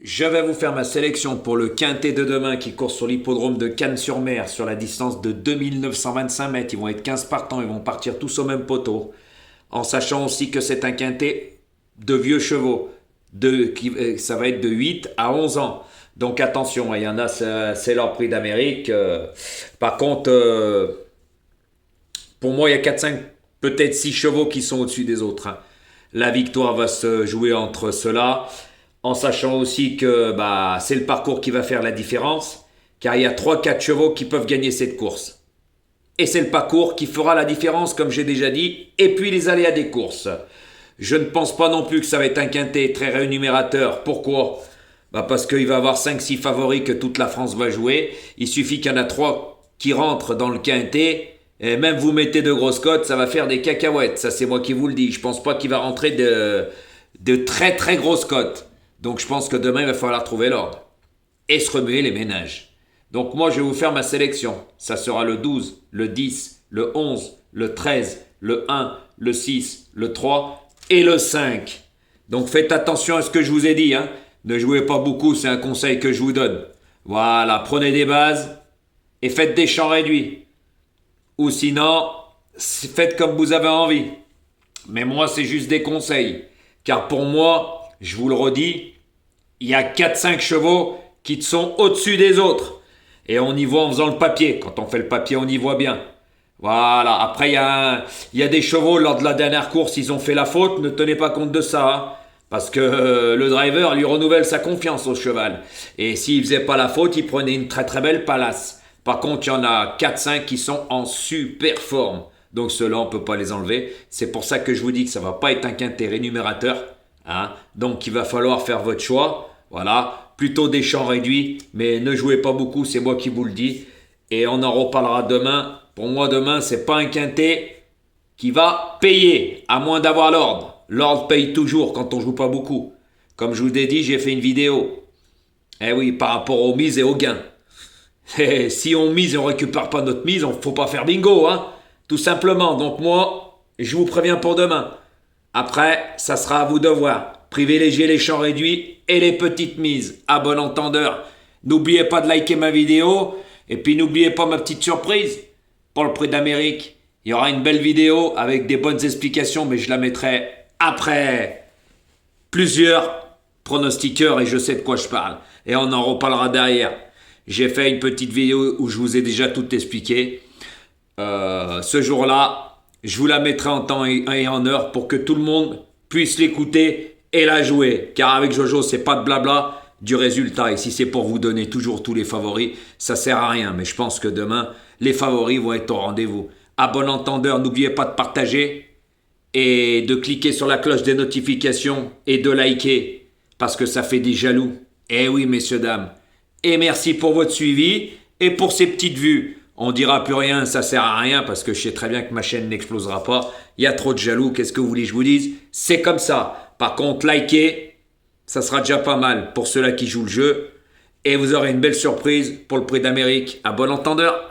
Je vais vous faire ma sélection pour le quintet de demain qui court sur l'hippodrome de Cannes-sur-Mer sur la distance de 2925 mètres. Ils vont être 15 partants, ils vont partir tous au même poteau. En sachant aussi que c'est un quintet de vieux chevaux. Ça va être de 8 à 11 ans. Donc attention, il y en a, c'est leur prix d'Amérique. Par contre, pour moi, il y a 4-5, peut-être 6 chevaux qui sont au-dessus des autres, hein. La victoire va se jouer entre ceux-là, en sachant aussi que c'est le parcours qui va faire la différence, car il y a 3-4 chevaux qui peuvent gagner cette course. Et c'est le parcours qui fera la différence, comme j'ai déjà dit, et puis les aléas des courses. Je ne pense pas non plus que ça va être un quintet très rémunérateur. Pourquoi ? Parce qu'il va y avoir 5-6 favoris que toute la France va jouer. Il suffit qu'il y en a 3 qui rentrent dans le quintet. Et même vous mettez de grosses cotes, ça va faire des cacahuètes. Ça, c'est moi qui vous le dis. Je pense pas qu'il va rentrer de très très grosses cotes. Donc je pense que demain, il va falloir trouver l'ordre. Et se remuer les ménages. Donc moi, je vais vous faire ma sélection. Ça sera le 12, le 10, le 11, le 13, le 1, le 6, le 3 et le 5. Donc faites attention à ce que je vous ai dit, hein. Ne jouez pas beaucoup, c'est un conseil que je vous donne. Voilà, prenez des bases et faites des champs réduits. Ou sinon, faites comme vous avez envie. Mais moi, c'est juste des conseils. Car pour moi, je vous le redis, il y a 4-5 chevaux qui sont au-dessus des autres. Et on y voit en faisant le papier. Quand on fait le papier, on y voit bien. Voilà. Après, il y a des chevaux, lors de la dernière course, ils ont fait la faute. Ne tenez pas compte de ça, hein. Parce que le driver lui renouvelle sa confiance au cheval. Et s'il faisait pas la faute, il prenait une très très belle palace. Par contre, il y en a 4-5 qui sont en super forme. Donc ceux-là, on ne peut pas les enlever. C'est pour ça que je vous dis que ça ne va pas être un quintet rémunérateur, hein. Donc il va falloir faire votre choix. Voilà, plutôt des champs réduits. Mais ne jouez pas beaucoup, c'est moi qui vous le dis. Et on en reparlera demain. Pour moi, demain, c'est pas un quintet qui va payer, à moins d'avoir l'ordre. L'ordre paye toujours quand on joue pas beaucoup. Comme je vous l'ai dit, j'ai fait une vidéo. Eh oui, par rapport aux mises et aux gains. Et si on mise et on récupère pas notre mise, on faut pas faire bingo, hein. Tout simplement. Donc moi, je vous préviens pour demain. Après, ça sera à vous de voir. Privilégiez les champs réduits et les petites mises. À bon entendeur. N'oubliez pas de liker ma vidéo. Et puis n'oubliez pas ma petite surprise. Pour le prix d'Amérique, il y aura une belle vidéo avec des bonnes explications, mais je la mettrai après plusieurs pronostiqueurs et je sais de quoi je parle. Et on en reparlera derrière. J'ai fait une petite vidéo où je vous ai déjà tout expliqué. Ce jour-là, je vous la mettrai en temps et en heure pour que tout le monde puisse l'écouter et la jouer. Car avec Jojo, c'est pas de blabla, du résultat. Et si c'est pour vous donner toujours tous les favoris, ça sert à rien. Mais je pense que demain, les favoris vont être au rendez-vous. À bon entendeur, n'oubliez pas de partager et de cliquer sur la cloche des notifications et de liker parce que ça fait des jaloux. Eh oui, messieurs, dames. Et merci pour votre suivi et pour ces petites vues. On dira plus rien, ça sert à rien parce que je sais très bien que ma chaîne n'explosera pas. Il y a trop de jaloux, qu'est-ce que vous voulez que je vous dise? C'est comme ça. Par contre, likez, ça sera déjà pas mal pour ceux-là qui jouent le jeu. Et vous aurez une belle surprise pour le prix d'Amérique. À bon entendeur.